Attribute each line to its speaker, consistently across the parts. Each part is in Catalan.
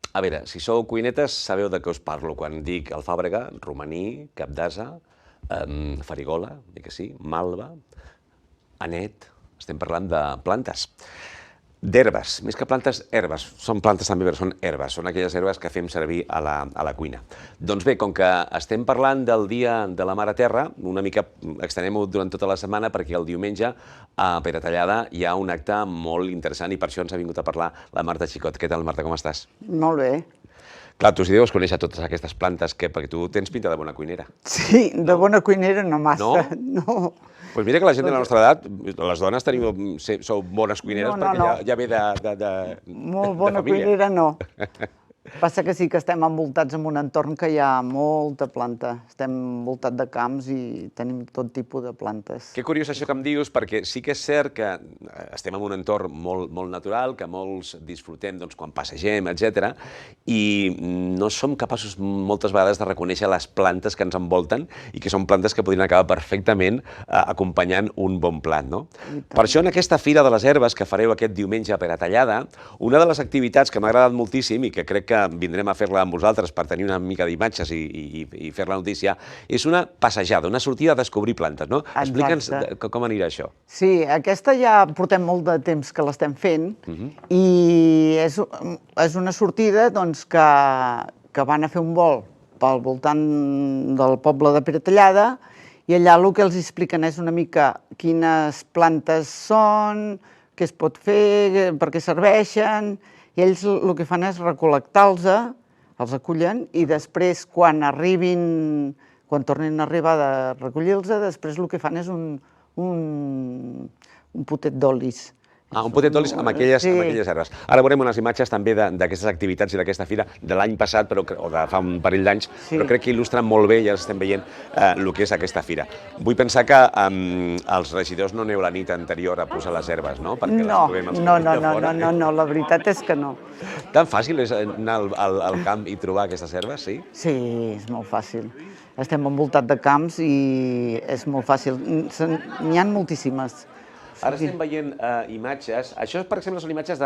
Speaker 1: A veure, si sou cuinetes, sabeu de què us parlo quan dic alfàbrega, romaní, cap d'ase, farigola, que sí, malva, anet, estem parlant de plantes. D'herbes, més que plantes, herbes. Són plantes també, però són herbes. Són aquelles herbes que fem servir a la cuina. Doncs bé, com que estem parlant del Dia de la Mare Terra, una mica extenem-ho durant tota la setmana perquè el diumenge a Peratallada hi ha un acte molt interessant i per això ens ha vingut a parlar la Marta Xicot. Què tal, Marta, com estàs?
Speaker 2: Molt bé.
Speaker 1: Clar, tu sí deus conèixer totes aquestes plantes, perquè tu tens pinta de bona cuinera.
Speaker 2: Sí, de bona cuinera no massa.
Speaker 1: No? Doncs mira que la gent de la nostra edat, les dones sou bones cuineres perquè ja ve de
Speaker 2: Molt bona cuinera no. Passa que sí que estem envoltats en un entorn que hi ha molta planta. Estem envoltats de camps i tenim tot tipus de plantes.
Speaker 1: Que curiós això que em dius, perquè sí que és cert que estem en un entorn molt natural, que molts disfrutem quan passegem, etc. I no som capaços moltes vegades de reconèixer les plantes que ens envolten i que són plantes que podrien acabar perfectament acompanyant un bon plat, no? Per això en aquesta Fira de les Herbes que fareu aquest diumenge a Peratallada, una de les activitats que m'ha agradat moltíssim i que crec que vindrem a fer-la amb vosaltres per tenir una mica d'imatges i fer la notícia, és una passejada, una sortida a descobrir plantes, no? Explica'ns com anirà això.
Speaker 2: Sí, aquesta ja portem molt de temps que l'estem fent i és una sortida que van a fer un vol pel voltant del poble de Peratallada i allà el que els expliquen és una mica quines plantes són, què es pot fer, per què serveixen. I ells el que fan és recol·lectar-los, els acullen, i després, quan tornin a arribar de recollir-los, després el que fan és un potet d'olis.
Speaker 1: Un potet d'olis amb aquelles herbes. Ara veurem unes imatges també d'aquestes activitats i d'aquesta fira de l'any passat, o de fa un parell d'anys, però crec que il·lustren molt bé, ja estem veient, el que és aquesta fira. Vull pensar que els regidors no aneu la nit anterior a posar les herbes, no?
Speaker 2: No, la veritat és que no.
Speaker 1: Tan fàcil és anar al camp i trobar aquestes herbes, sí?
Speaker 2: Sí, és molt fàcil. Estem envoltats de camps i és molt fàcil. N'hi ha moltíssimes.
Speaker 1: Ara estem veient imatges, això per exemple són imatges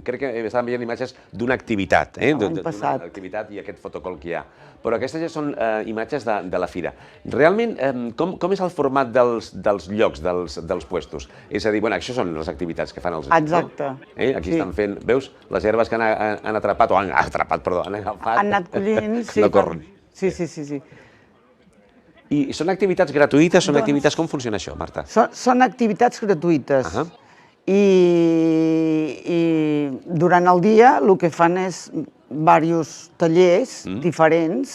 Speaker 1: crec que estàvem veient imatges d'una activitat,
Speaker 2: L'any passat.
Speaker 1: D'una activitat i aquest fotocol que hi ha, però aquestes ja són imatges de la fira. Realment, com és el format dels llocs, dels puestos? És a dir, això són les activitats que fan els...
Speaker 2: Exacte.
Speaker 1: Aquí estan fent, veus, les herbes que han atrapat, han agafat.
Speaker 2: Han anat collint, sí.
Speaker 1: No corren.
Speaker 2: Sí.
Speaker 1: I són activitats gratuïtes? Són activitats... Com funciona això, Marta?
Speaker 2: Són activitats gratuïtes. I durant el dia el que fan és diversos tallers diferents.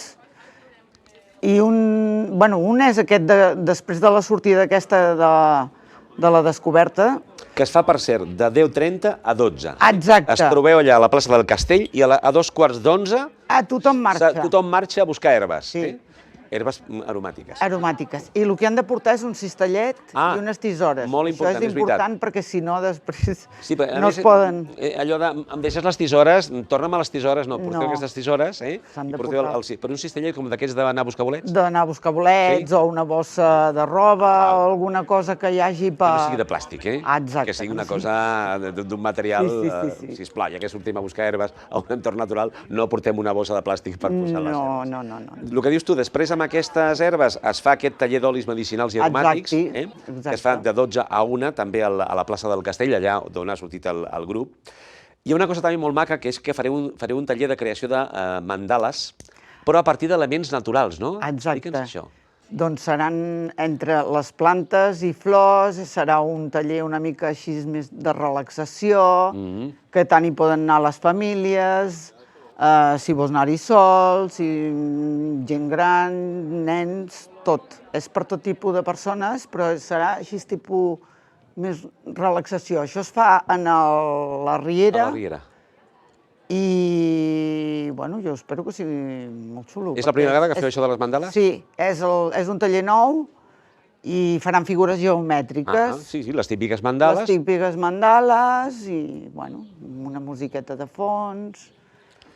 Speaker 2: I un és aquest després de la sortida aquesta de la descoberta.
Speaker 1: Que es fa, per cert, de 10:30 a 12.
Speaker 2: Exacte.
Speaker 1: Es trobeu allà a la plaça del Castell i a 2:15...
Speaker 2: Tothom marxa.
Speaker 1: Tothom marxa a buscar herbes. Sí. Herbes aromàtiques.
Speaker 2: Aromàtiques. I el que han de portar és un cistellet i unes tisores.
Speaker 1: Molt important,
Speaker 2: és important perquè si no després
Speaker 1: no
Speaker 2: es poden...
Speaker 1: Allò de, em deixes les tisores, torna'm a les tisores, no, porteu aquestes tisores,
Speaker 2: S'han de portar.
Speaker 1: Per un cistellet com d'aquests d'anar a buscar bolets?
Speaker 2: D'anar a buscar bolets o una bossa de roba o alguna cosa que hi hagi per...
Speaker 1: Que no sigui de plàstic,
Speaker 2: Exacte.
Speaker 1: Que sigui una cosa d'un material... Sisplau, ja que sortim a buscar herbes a un entorn natural, no portem una bossa de plàstic per posar les herbes.
Speaker 2: No.
Speaker 1: El que dius tu, després amb aquestes herbes es fa aquest taller d'olis medicinals i aromàtics, que es fa de 12 a 1, també a la plaça del Castell, allà d'on ha sortit el grup. Hi ha una cosa també molt maca, que és que fareu un taller de creació de mandales, però a partir d'elements naturals, no?
Speaker 2: Exacte.
Speaker 1: Explica'ns això.
Speaker 2: Doncs seran entre les plantes i flors, serà un taller una mica així més de relaxació, que tant hi poden anar les famílies, si vols anar-hi sol, gent gran, nens, tot. És per tot tipus de persones, però serà així tipus més relaxació. Això es fa a la Riera.
Speaker 1: A la Riera.
Speaker 2: I, jo espero que sigui molt xulo.
Speaker 1: És la primera vegada que feu això de les mandales?
Speaker 2: Sí, és un taller nou i faran figures geomètriques.
Speaker 1: Sí, les típiques mandales.
Speaker 2: Les típiques mandales i, una musiqueta de fons,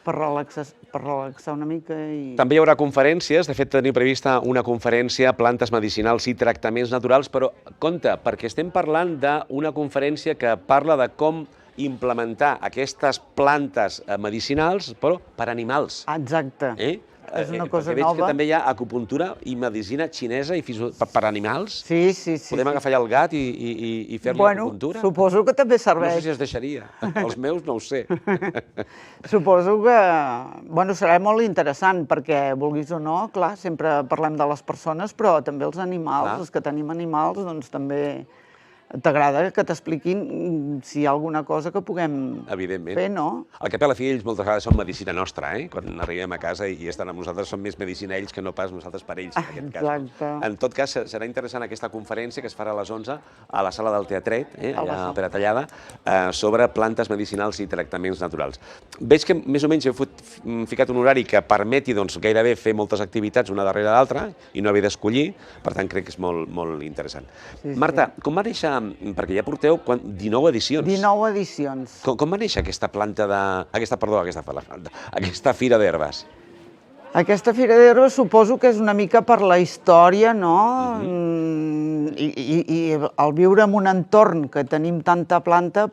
Speaker 2: per relaxar una mica.
Speaker 1: També hi haurà conferències, de fet teniu prevista una conferència, plantes medicinals i tractaments naturals, però compte, perquè estem parlant d'una conferència que parla de com implementar aquestes plantes medicinals, però per animals.
Speaker 2: Exacte. És una cosa
Speaker 1: perquè veig
Speaker 2: nova.
Speaker 1: que també hi ha acupuntura i medicina xinesa per animals.
Speaker 2: Sí, sí, sí.
Speaker 1: Podem agafar allà el gat i fer-li acupuntura?
Speaker 2: Suposo que també
Speaker 1: No
Speaker 2: serveix.
Speaker 1: sé si es deixaria. Els meus no ho sé.
Speaker 2: Suposo que serà molt interessant, perquè, vulguis o no, clar, sempre parlem de les persones, però també els animals, els que tenim animals, doncs també t'agrada que t'expliquin si hi ha alguna cosa que puguem fer, no?
Speaker 1: Al cap i a la fi, ells moltes vegades són medicina nostra, eh? Quan arribem a casa i estan amb nosaltres, són més medicina ells que no pas nosaltres per ells, en aquest cas.
Speaker 2: Exacte.
Speaker 1: En tot cas, serà interessant aquesta conferència que es farà a les 11 a la sala del Teatret, allà a Peratallada, sobre plantes medicinals i tractaments naturals. Veig que més o menys heu ficat un horari que permeti gairebé fer moltes activitats una darrere l'altra i no haver d'escollir, per tant crec que és molt interessant. Marta, com va néixer, perquè ja porteu 19 edicions.
Speaker 2: 19 edicions.
Speaker 1: Com va néixer aquesta fira d'herbes?
Speaker 2: Aquesta fira d'herbes suposo que és una mica per la història, no? I al viure en un entorn que tenim tanta planta,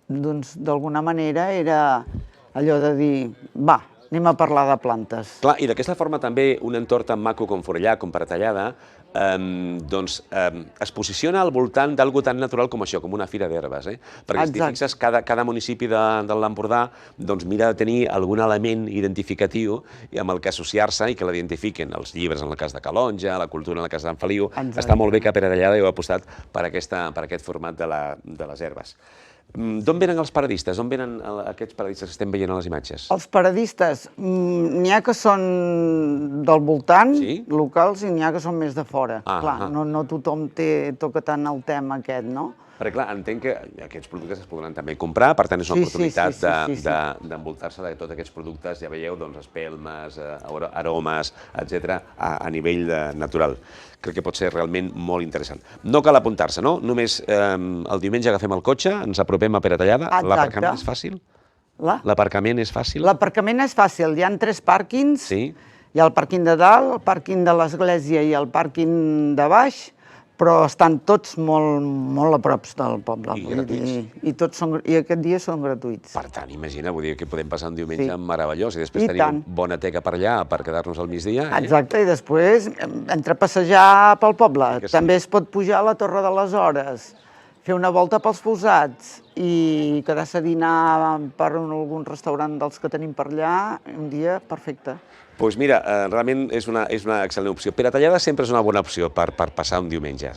Speaker 2: doncs d'alguna manera era allò de dir, va, anem a parlar de plantes.
Speaker 1: Clar, i d'aquesta forma també un entorn tan maco com Forellà, com Peratallada, es posiciona al voltant d'algú tan natural com això, com una fira d'herbes. Perquè si t'hi fixes, cada municipi de l'Empordà mira de tenir algun element identificatiu amb el que associar-se i que l'identifiquen. Els llibres, en el cas de Calonja, la cultura, en el cas d'en Feliu. Està molt bé que a Peratallada heu apostat per aquest format de les herbes. D'on venen els paradistes? D'on venen aquests paradistes que estem veient a les imatges?
Speaker 2: Els paradistes, n'hi ha que són del voltant, locals, i n'hi ha que són més de fora. Clar, no tothom toca tant el tema aquest, no?
Speaker 1: Perquè, clar, entenc que aquests productes es podran també comprar, per tant és una oportunitat d'envoltar-se de tots aquests productes, ja veieu, espelmes, aromes, etc., a nivell natural. Crec que pot ser realment molt interessant. No cal apuntar-se, no? Només el diumenge agafem el cotxe, ens apropem a Peratallada. L'aparcament és fàcil? L'aparcament és fàcil?
Speaker 2: L'aparcament és fàcil. Hi ha 3 pàrquings.
Speaker 1: Sí.
Speaker 2: Hi ha el pàrquing de dalt, el pàrquing de l'església i el pàrquing de baix, però estan tots molt a prop del poble.
Speaker 1: I gratuïts.
Speaker 2: I aquest dia són gratuïts.
Speaker 1: Per tant, imagina, vull dir que podem passar un diumenge meravellós i després tenim bona teca per allà per quedar-nos al migdia.
Speaker 2: Exacte, i després, entre passejar pel poble, també es pot pujar a la Torre de les Hores, fer una volta pels Fossats i quedar-se a dinar per algun restaurant dels que tenim per allà, un dia perfecte.
Speaker 1: Doncs mira, realment és una excel·lent opció. Peratallada sempre és una bona opció per passar un diumenge,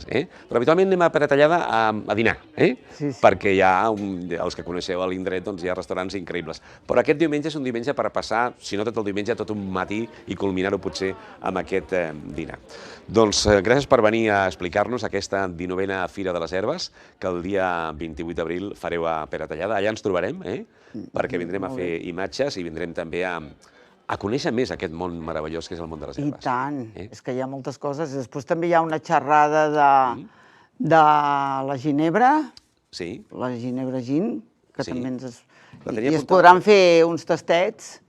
Speaker 1: però habitualment anem a Peratallada a dinar, perquè hi ha, els que coneixeu l'indret, hi ha restaurants increïbles. Però aquest diumenge és un diumenge per passar, si no tot el diumenge, tot un matí i culminar-ho potser amb aquest dinar. Doncs gràcies per venir a explicar-nos aquesta 19a Fira de les Herbes, que el dia 28 d'abril fareu a Peratallada. Allà ens trobarem, perquè vindrem a fer imatges i vindrem també a conèixer més aquest món meravellós que és el món de les herbes.
Speaker 2: I tant, és que hi ha moltes coses. Després també hi ha una xerrada de la ginebra, la ginebra gin, que també i es podran fer uns tastets.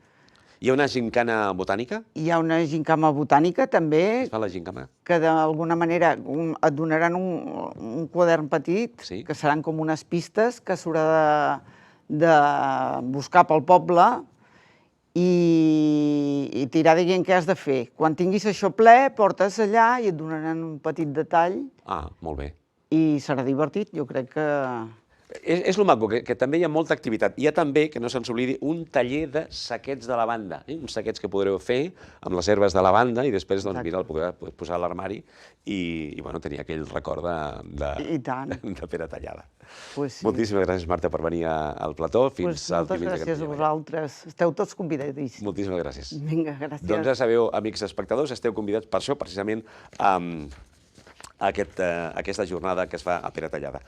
Speaker 1: Hi ha una gincana botànica?
Speaker 2: Hi ha una gincama botànica, també.
Speaker 1: Es fa la gincama?
Speaker 2: Que d'alguna manera et donaran un quadern petit, que seran com unes pistes que s'haurà de buscar pel poble i t'irà dient què has de fer. Quan tinguis això ple, portes allà i et donaran un petit detall.
Speaker 1: Ah, molt bé.
Speaker 2: I serà divertit, jo crec que...
Speaker 1: És el maco, que també hi ha molta activitat. Hi ha també, que no se'ns oblidi, un taller de saquets de lavanda. Uns saquets que podreu fer amb les herbes de lavanda i després, mira, el podreu posar a l'armari i tenir aquell record de Peratallada. Moltíssimes gràcies, Marta, per venir al plató. Fins al diumenge.
Speaker 2: Moltes gràcies a vosaltres. Esteu tots convidadíssims.
Speaker 1: Moltíssimes gràcies.
Speaker 2: Vinga, gràcies.
Speaker 1: Doncs ja sabeu, amics espectadors, esteu convidats per això, precisament, a aquesta jornada que es fa a Peratallada.